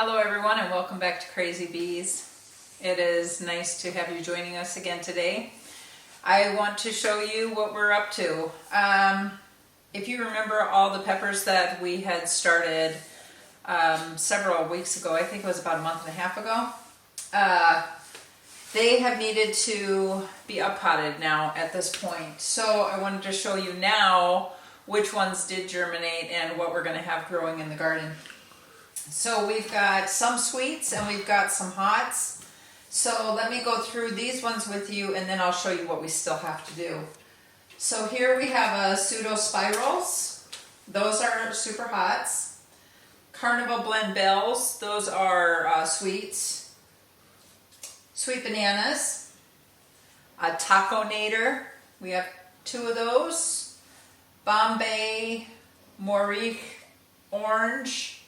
Hello everyone and welcome back to Crazy Bees. It is nice to have you joining us again today. I want to show you what we're up to. If you remember all the peppers that we had started several weeks ago, I think it was about a month and a half ago, they have needed to be uppotted now at this point. So I wanted to show you now which ones did germinate and what we're going to have growing in the garden. So we've got some sweets and we've got some hots. So let me go through these ones with you and then I'll show you what we still have to do. So here we have a pseudo spirals. Those are super hots. Carnival blend bells. Those are sweets. Sweet bananas. A taco nader. We have two of those. Bombay Morique orange.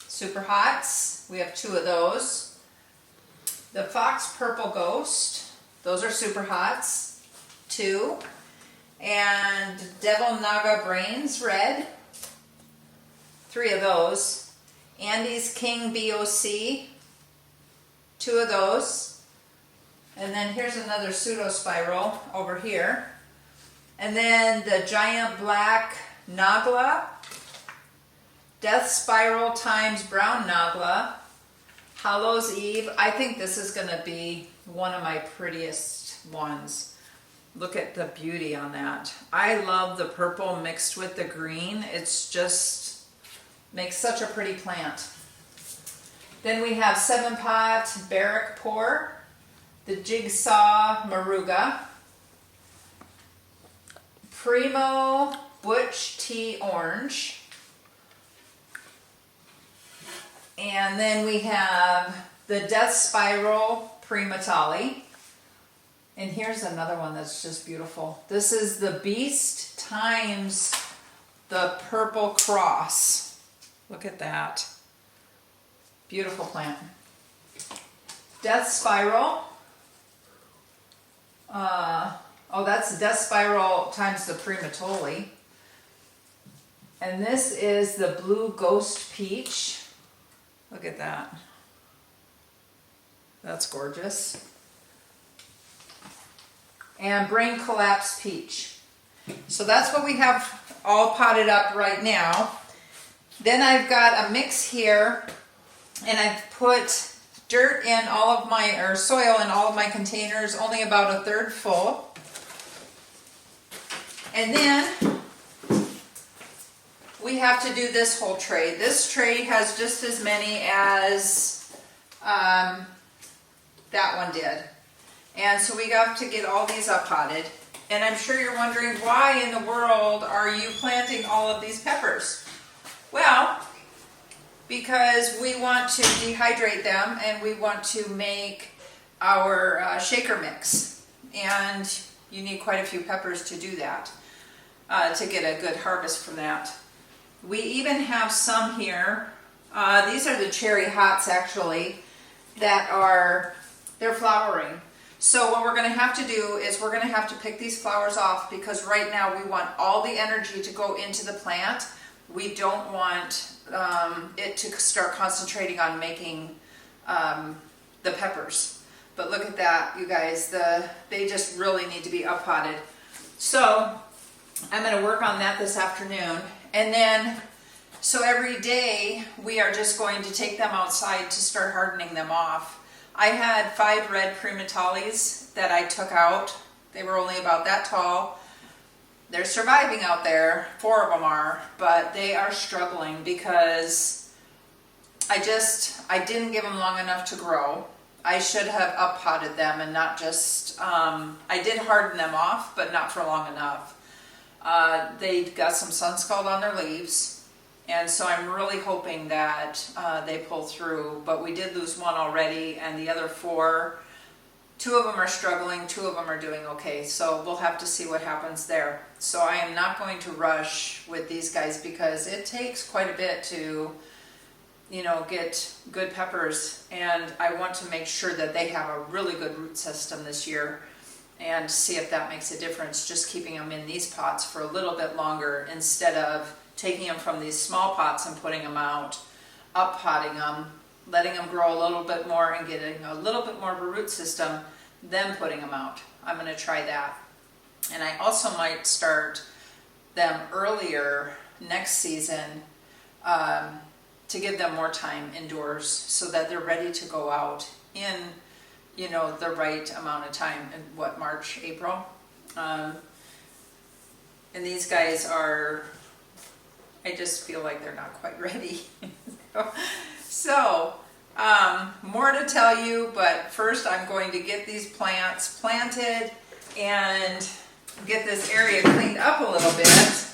Super hots, we have two of those. The fox purple ghost, those are super hots, two. And devil naga brains red, three of those. Andy's king BOC, two of those. And then here's another pseudo spiral over here. And then the giant black nagla, Death Spiral times Brown Nagla, Hallows Eve. I think this is going to be one of my prettiest ones. Look at the beauty on that. I love the purple mixed with the green. It's just makes such a pretty plant. Then we have 7-pot Barrack Pour, the Jigsaw Maruga, Primo Butch Tea Orange, and then we have the Death Spiral Prematali. And here's another one that's just beautiful. This is the Beast times the Purple Cross. Look at that. Beautiful plant. Death Spiral. That's Death Spiral times the Prematoli. And this is the Blue Ghost Peach. Look at that. That's gorgeous. And Brain Collapse Peach. So that's what we have all potted up right now. Then I've got a mix here, and I've put dirt in all of my, or soil in all of my containers, only about a third full. And then we have to do this whole tray. This tray has just as many as that one did. And so we got to get all these up potted. And I'm sure you're wondering, why in the world are you planting all of these peppers? Well, because we want to dehydrate them and we want to make our shaker mix. And you need quite a few peppers to do that, to get a good harvest from that. We even have some here. These are the cherry hots actually they're flowering. So what we're going to have to do is we're going to have to pick these flowers off, because right now we want all the energy to go into the plant. We don't want it to start concentrating on making the peppers. But look at that, you guys. They just really need to be up-potted. So I'm going to work on that this afternoon. And then, so every day we are just going to take them outside to start hardening them off. I had 5 red primatalis that I took out. They were only about that tall. They're surviving out there, 4 of them are, but they are struggling because I didn't give them long enough to grow. I should have up-potted them and not just, I did harden them off, but not for long enough. They got some sun scald on their leaves, and so I'm really hoping that they pull through. But we did lose one already, and the other 4, 2 of them are struggling, 2 of them are doing okay. So we'll have to see what happens there. So I am not going to rush with these guys, because it takes quite a bit to, get good peppers, and I want to make sure that they have a really good root system this year. And see if that makes a difference, just keeping them in these pots for a little bit longer instead of taking them from these small pots and putting them out up potting them, letting them grow a little bit more and getting a little bit more of a root system, then putting them out. I'm going to try that. And I also might start them earlier next season to give them more time indoors so that they're ready to go out in, you know, the right amount of time in what, March, April. And these guys are, I just feel like they're not quite ready. So, more to tell you, but first I'm going to get these plants planted and get this area cleaned up a little bit.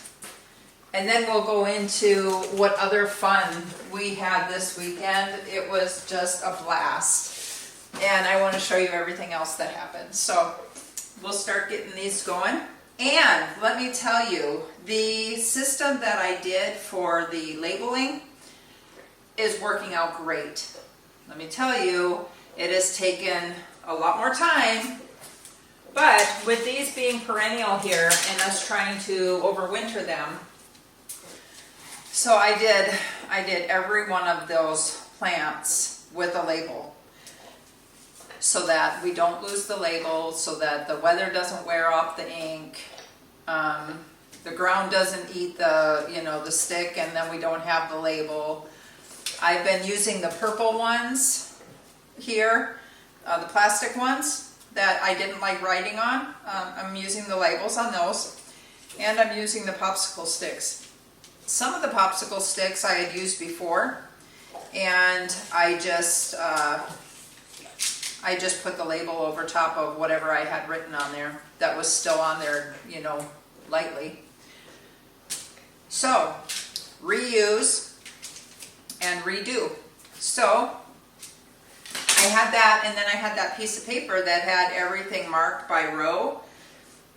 And then we'll go into what other fun we had this weekend. It was just a blast. And I want to show you everything else that happened. So we'll start getting these going. And let me tell you, the system that I did for the labeling is working out great. Let me tell you, it has taken a lot more time, but with these being perennial here and us trying to overwinter them, so I did every one of those plants with a label so that we don't lose the label, so that the weather doesn't wear off the ink, the ground doesn't eat the, you know, the stick, and then we don't have the label. I've been using the purple ones here, the plastic ones that I didn't like writing on. I'm using the labels on those, and I'm using the popsicle sticks. Some of the popsicle sticks I had used before, and I just put the label over top of whatever I had written on there that was still on there, you know, lightly. So, reuse and redo. So, I had that, and then I had that piece of paper that had everything marked by row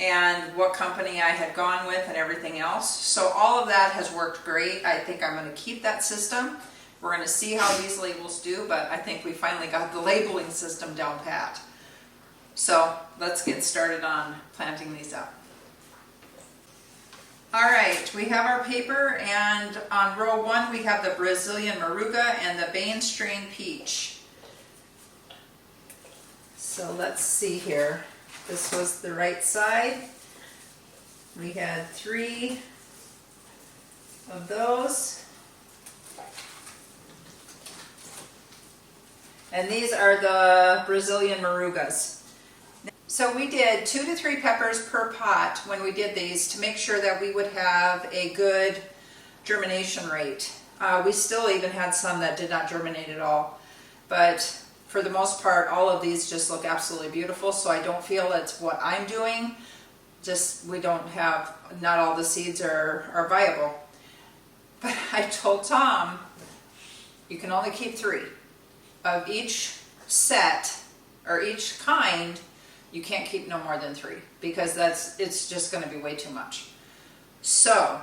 and what company I had gone with and everything else. So all of that has worked great. I think I'm going to keep that system. We're going to see how these labels do, but I think we finally got the labeling system down pat. So let's get started on planting these up. All right, we have our paper, and on row 1 we have the Brazilian Moruga and the Bain strain peach. So let's see here. This was the right side. We had 3 of those. And these are the Brazilian Morugas. So we did 2 to 3 peppers per pot when we did these to make sure that we would have a good germination rate. We still even had some that did not germinate at all. But for the most part, all of these just look absolutely beautiful, so I don't feel it's what I'm doing. Just, we don't have, not all the seeds are viable. But I told Tom, you can only keep 3. Of each set, or each kind, you can't keep no more than 3, because it's just going to be way too much. So,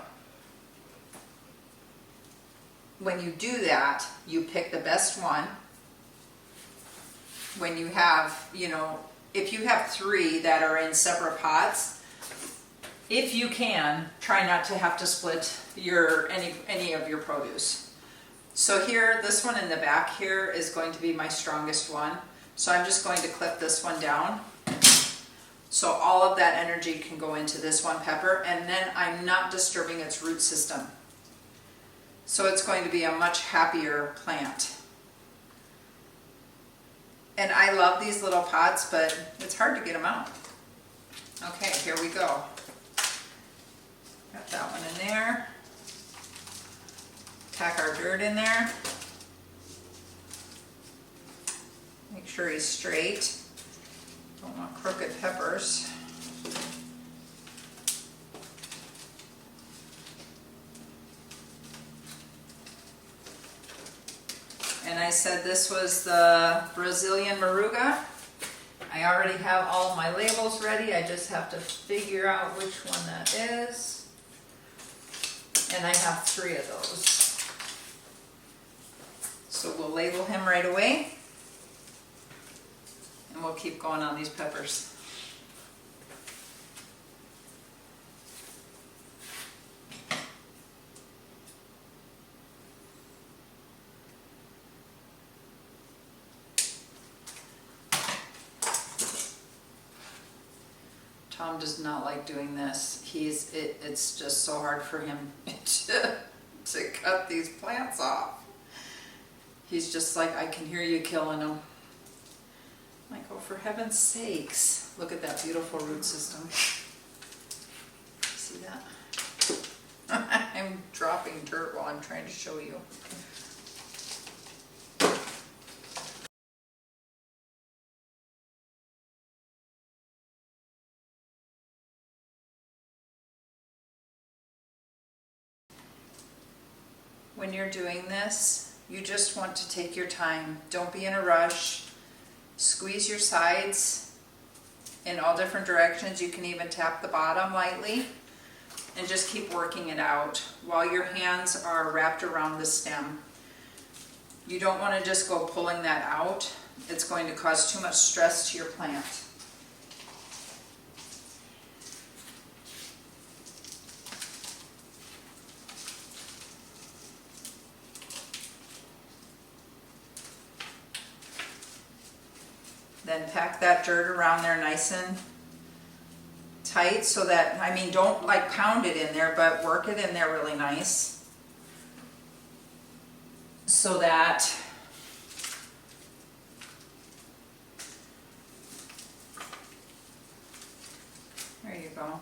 when you do that, you pick the best one. When you have, you know, if you have 3 that are in separate pots, if you can, try not to have to split any of your produce. So here, this one in the back here is going to be my strongest one. So I'm just going to clip this one down. So all of that energy can go into this one pepper, and then I'm not disturbing its root system. So it's going to be a much happier plant. And I love these little pots, but it's hard to get them out. Okay, here we go. Got that one in there. Tack our dirt in there. Make sure he's straight. Don't want crooked peppers. And I said this was the Brazilian Moruga. I already have all my labels ready. I just have to figure out which one that is. And I have 3 of those. So we'll label him right away. And we'll keep going on these peppers. Tom does not like doing this. It's just so hard for him to cut these plants off. He's just like, I can hear you killing them. I'm like, oh, for heaven's sakes. Look at that beautiful root system. See that? I'm dropping dirt while I'm trying to show you. When you're doing this, you just want to take your time. Don't be in a rush. Squeeze your sides in all different directions. You can even tap the bottom lightly and just keep working it out while your hands are wrapped around the stem. You don't want to just go pulling that out. It's going to cause too much stress to your plant. Then pack that dirt around there nice and tight so that, I mean, don't like pound it in there, but work it in there really nice so that there you go.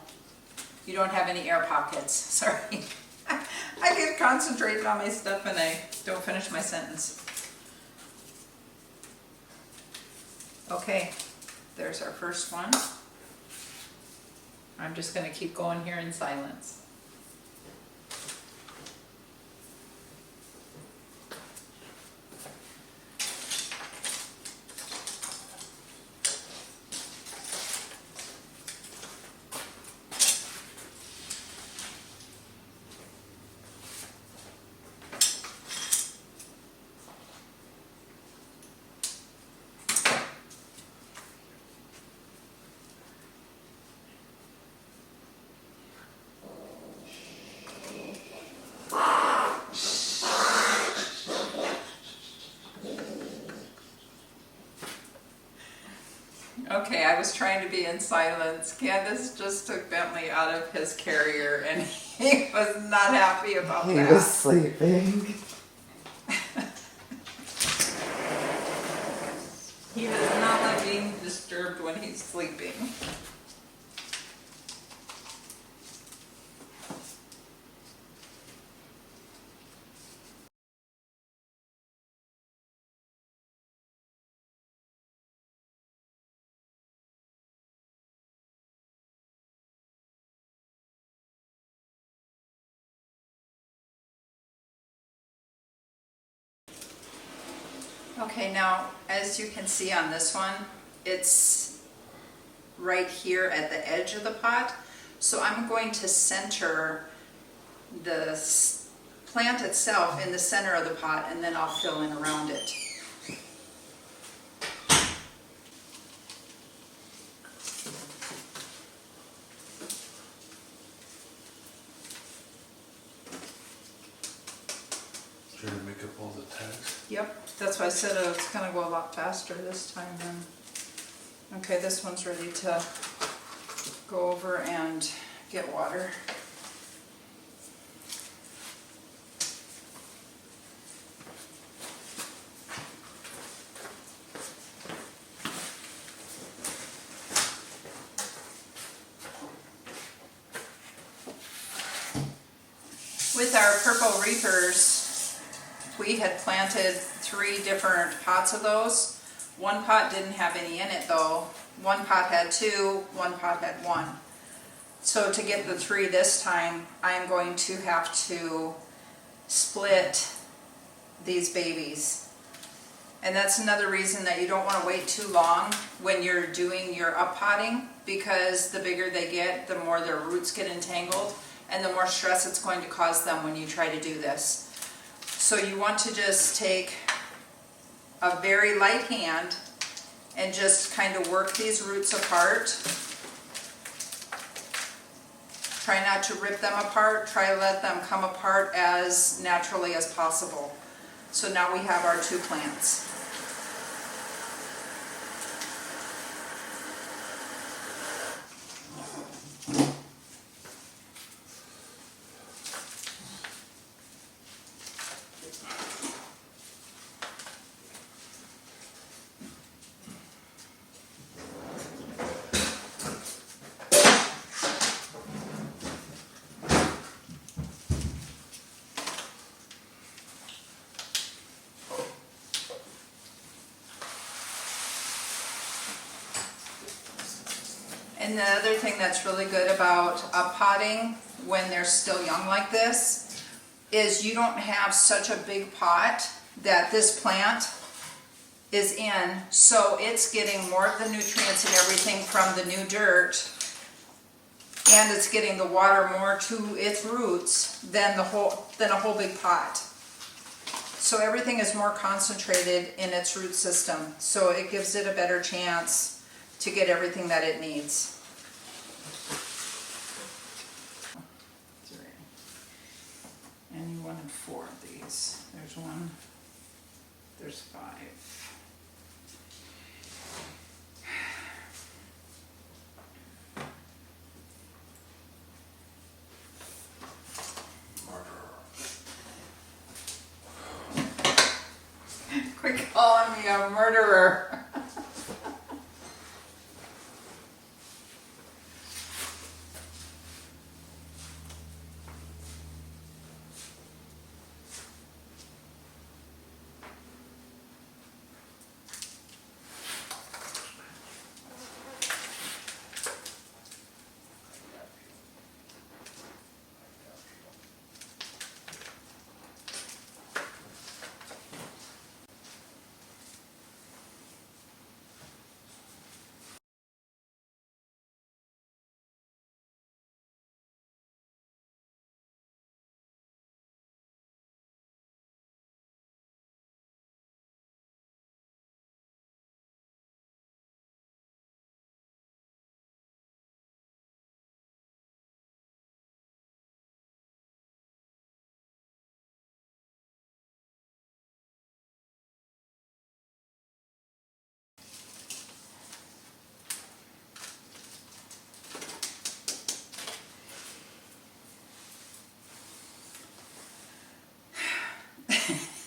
You don't have any air pockets. Sorry. I get concentrated on my stuff and I don't finish my sentence. Okay, there's our first one. I'm just going to keep going here in silence. Okay, I was trying to be in silence. Candace just took Bentley out of his carrier and he was not happy about that. He was sleeping. He does not like being disturbed when he's sleeping. Okay, now as you can see on this one, it's right here at the edge of the pot. So I'm going to center the plant itself in the center of the pot and then I'll fill in around it. Trying to make up all the tags. Yep, that's why I said it's going to go a lot faster this time then. Okay, this one's ready to go over and get water. With our purple reapers, we had planted 3 different pots of those. One pot didn't have any in it though. One pot had 2, one pot had 1. So to get the 3 this time, I'm going to have to split these babies. And that's another reason that you don't want to wait too long when you're doing your uppotting, because the bigger they get, the more their roots get entangled and the more stress it's going to cause them when you try to do this. So you want to just take a very light hand and just kind of work these roots apart. Try not to rip them apart. Try to let them come apart as naturally as possible. So now we have our 2 plants. And the other thing that's really good about potting when they're still young like this is you don't have such a big pot that this plant is in, so it's getting more of the nutrients and everything from the new dirt, and it's getting the water more to its roots than a whole big pot. So everything is more concentrated in its root system, so it gives it a better chance to get everything that it needs. And you wanted 4 of these. There's 1, there's 5. Quit calling me a murderer.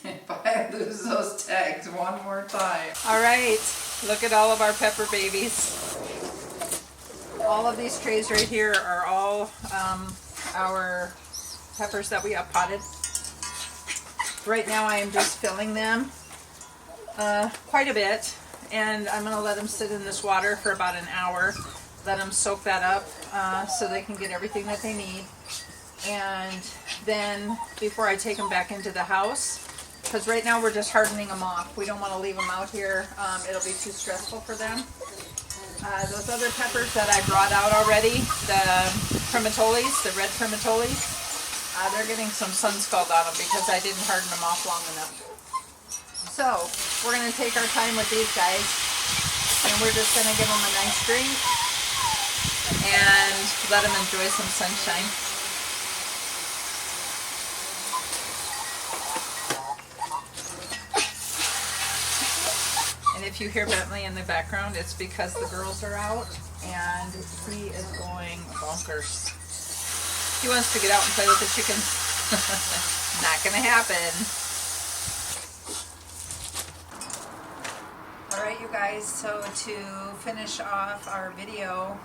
If I lose those tags one more time. All right, look at all of our pepper babies. All of these trays right here are all our peppers that we have potted. Right now I am just filling them quite a bit, and I'm going to let them sit in this water for about an hour. Let them soak that up so they can get everything that they need. And then before I take them back into the house, because right now we're just hardening them off. We don't want to leave them out here. It'll be too stressful for them. Those other peppers that I brought out already, the primatoles, the red primatoles, they're getting some sun scald on them because I didn't harden them off long enough. So we're going to take our time with these guys, and we're just going to give them a nice drink and let them enjoy some sunshine. And if you hear Bentley in the background, it's because the girls are out and he is going bonkers. He wants to get out and play with the chickens. Not gonna happen. Alright you guys, so to finish off our video,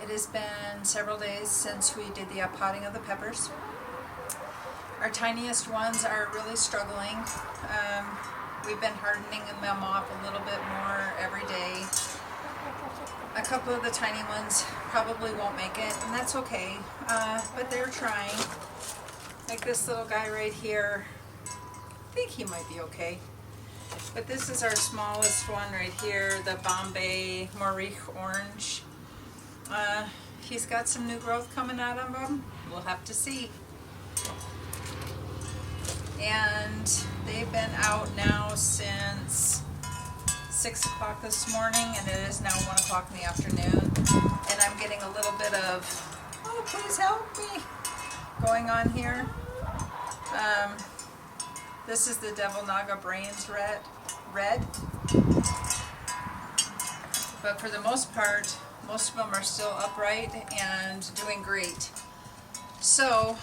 it has been several days since we did the potting of the peppers. Our tiniest ones are really struggling. We've been hardening them off a little bit more every day. A couple of the tiny ones probably won't make it, and that's okay, but they're trying. Like this little guy right here, I think he might be okay. But this is our smallest one right here, the Bombay Maurice Orange. He's got some new growth coming out of him. We'll have to see. And they've been out now since 6 o'clock this morning, and it is now 1 o'clock in the afternoon. And I'm getting a little bit of, oh please help me, going on here. This is the Devil Naga Brains red. But for the most part, most of them are still upright and doing great. So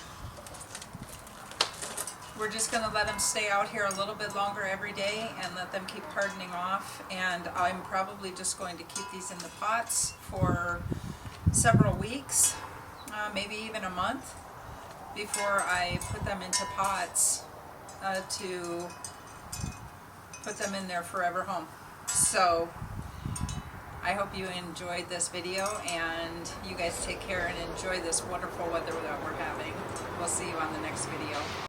we're just going to let them stay out here a little bit longer every day and let them keep hardening off. And I'm probably just going to keep these in the pots for several weeks, maybe even a month, before I put them into pots to put them in their forever home. So I hope you enjoyed this video, and you guys take care and enjoy this wonderful weather that we're having. We'll see you on the next video.